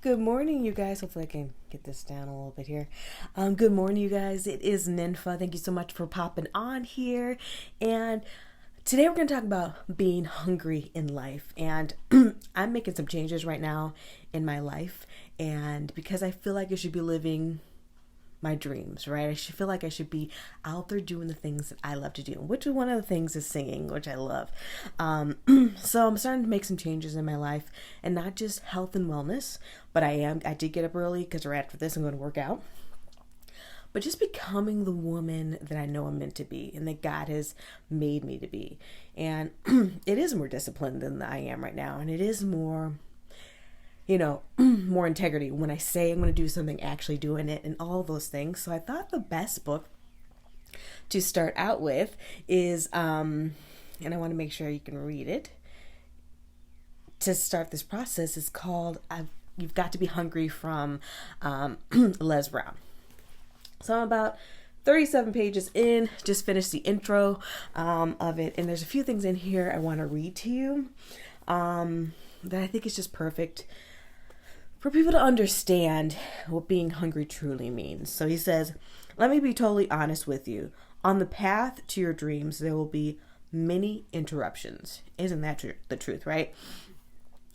Good morning, you guys. Hopefully, I can get this down a little bit here. Good morning, you guys. It is Ninfa. Thank you so much for popping on here. And today, we're going to talk about being hungry in life. And I'm making some changes right now in my life. And because I feel like I should be living my dreams, right? I should feel like I should be out there doing the things that I love to do, which one of the things is singing, which I love. So I'm starting to make some changes in my life, and not just health and wellness, but I did get up early because right after this I'm going to work out, but just becoming the woman that I know I'm meant to be and that God has made me to be. And it is more disciplined than I am right now, and it is more more integrity. When I say I'm going to do something, actually doing it, and all those things. So I thought the best book to start out with is, and I want to make sure you can read it to start this process, is called You've Got to Be Hungry from Les Brown. So I'm about 37 pages in, just finished the intro of it, and there's a few things in here I want to read to you that I think is just perfect for people to understand what being hungry truly means. So he says, let me be totally honest with you. On the path to your dreams, there will be many interruptions. Isn't that the truth, right?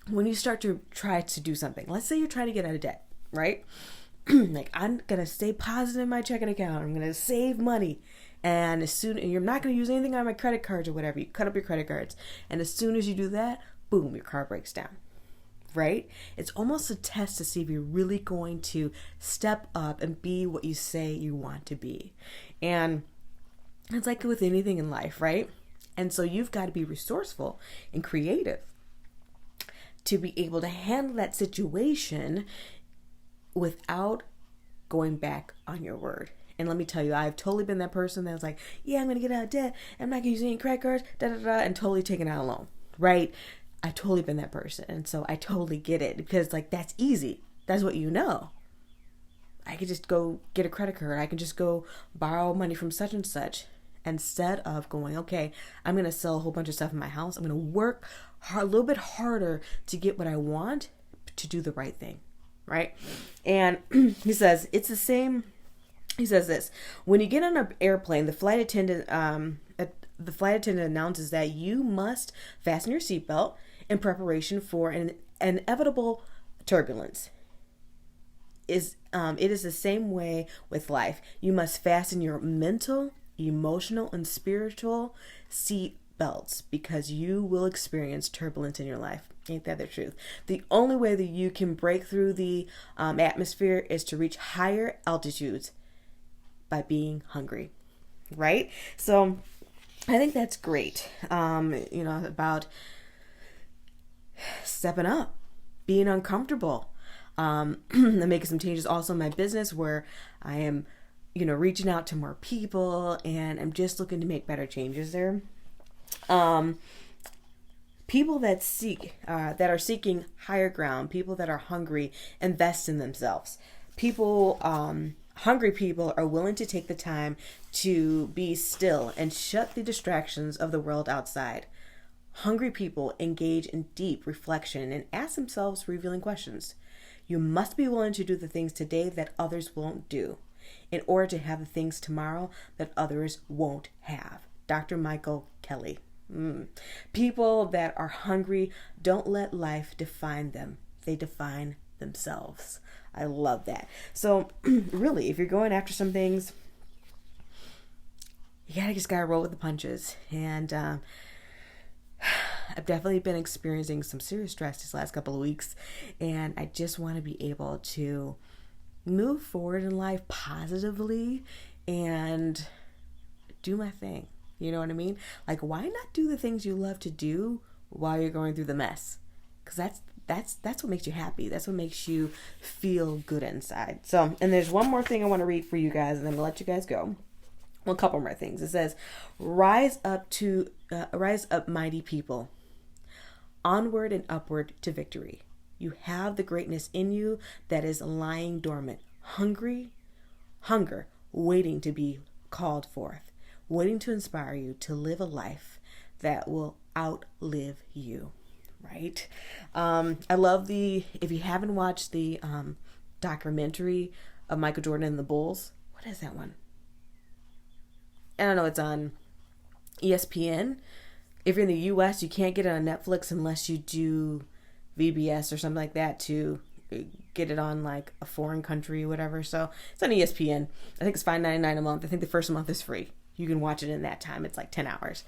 When you start to try to do something, let's say you're trying to get out of debt, right? Like, I'm going to stay positive in my checking account. I'm going to save money. And you're not going to use anything on my credit cards or whatever. You cut up your credit cards. And as soon as you do that, boom, your car breaks down. Right? It's almost a test to see if you're really going to step up and be what you say you want to be. And it's like with anything in life, right? And so you've got to be resourceful and creative to be able to handle that situation without going back on your word. And let me tell you, I've totally been that person that was like, yeah, I'm going to get out of debt. I'm not going to use any credit cards, and totally taking out a loan, right? I've totally been that person. And so I totally get it, because that's easy. That's what you know. I could just go get a credit card. I can just go borrow money from such and such, instead of going, okay, I'm going to sell a whole bunch of stuff in my house. I'm going to work a little bit harder to get what I want, to do the right thing. Right? And he says, it's the same. He says this: when you get on an airplane, the flight attendant announces that you must fasten your seatbelt in preparation for an inevitable turbulence. It is the same way with life. You must fasten your mental, emotional, and spiritual seat belts, because you will experience turbulence in your life. Ain't that the truth? The only way that you can break through the atmosphere is to reach higher altitudes by being hungry, right? So I think that's great. About stepping up, being uncomfortable. I'm making some changes also in my business, where I am, reaching out to more people, and I'm just looking to make better changes there. People that are seeking higher ground, people that are hungry, invest in themselves. Hungry people are willing to take the time to be still and shut the distractions of the world outside. Hungry people engage in deep reflection and ask themselves revealing questions. You must be willing to do the things today that others won't do, in order to have the things tomorrow that others won't have. Dr. Michael Kelly. People that are hungry don't let life define them. They define themselves. I love that. So really, if you're going after some things, you just gotta roll with the punches. And I've definitely been experiencing some serious stress these last couple of weeks, and I just want to be able to move forward in life positively and do my thing. You know what I mean? Like, why not do the things you love to do while you're going through the mess? Because that's what makes you happy. That's what makes you feel good inside. So, and there's one more thing I want to read for you guys, and then I'll let you guys go. Well, a couple more things. It says, rise up, mighty people, onward and upward to victory. You have the greatness in you that is lying dormant, hunger, waiting to be called forth, waiting to inspire you to live a life that will outlive you. right? I love if you haven't watched the documentary of Michael Jordan and the Bulls, what is that one? I don't know, it's on ESPN. If you're in the US, you can't get it on Netflix unless you do VBS or something like that to get it on like a foreign country or whatever. So it's on ESPN. I think it's $5.99 a month. I think the first month is free. You can watch it in that time. It's like 10 hours.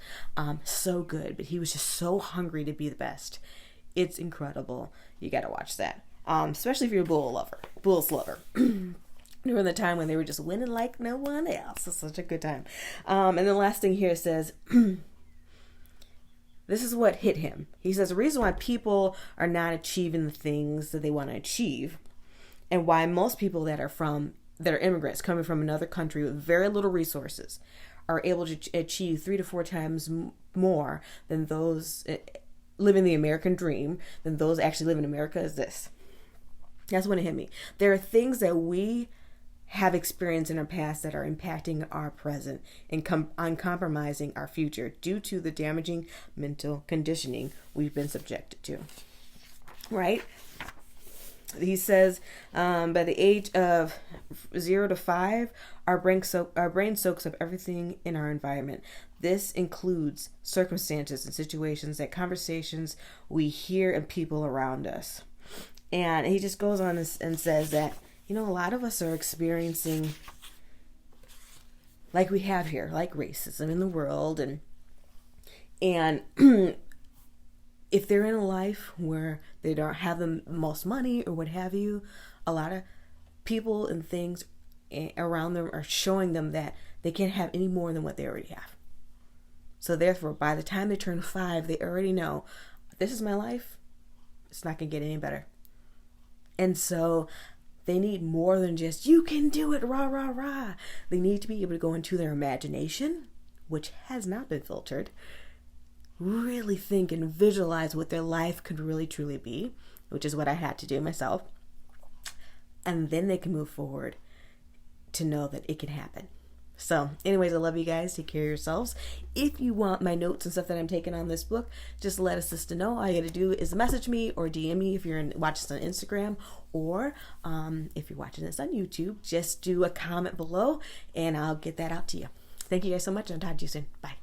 So good. But he was just so hungry to be the best. It's incredible. You got to watch that. Especially if you're a Bulls lover. During the time when they were just winning like no one else. It's such a good time. And the last thing here says, this is what hit him. He says, the reason why people are not achieving the things that they want to achieve, and why most people that are immigrants coming from another country with very little resources are able to achieve 3 to 4 times more than those living the American dream, than those actually live in America, is this. That's when it hit me. There are things that we have experienced in our past that are impacting our present and uncompromising our future due to the damaging mental conditioning we've been subjected to. Right? He says, by the age of 0 to 5, our brain soaks up everything in our environment. This includes circumstances and situations, that conversations we hear and people around us. And he just goes on and says that, a lot of us are experiencing, like we have here, like racism in the world. And if they're in a life where they don't have the most money or what have you, a lot of people and things around them are showing them that they can't have any more than what they already have. So therefore, by the time they turn 5, they already know, this is my life. It's not going to get any better. And so they need more than just, you can do it, rah, rah, rah. They need to be able to go into their imagination, which has not been filtered, really think and visualize what their life could really truly be, which is what I had to do myself. And then they can move forward to know that it can happen. So anyways, I love you guys. Take care of yourselves. If you want my notes and stuff that I'm taking on this book, just let us sister know. All you got to do is message me or DM me if you're watching this on Instagram, or if you're watching this on YouTube, just do a comment below and I'll get that out to you. Thank you guys so much, and I'll talk to you soon. Bye.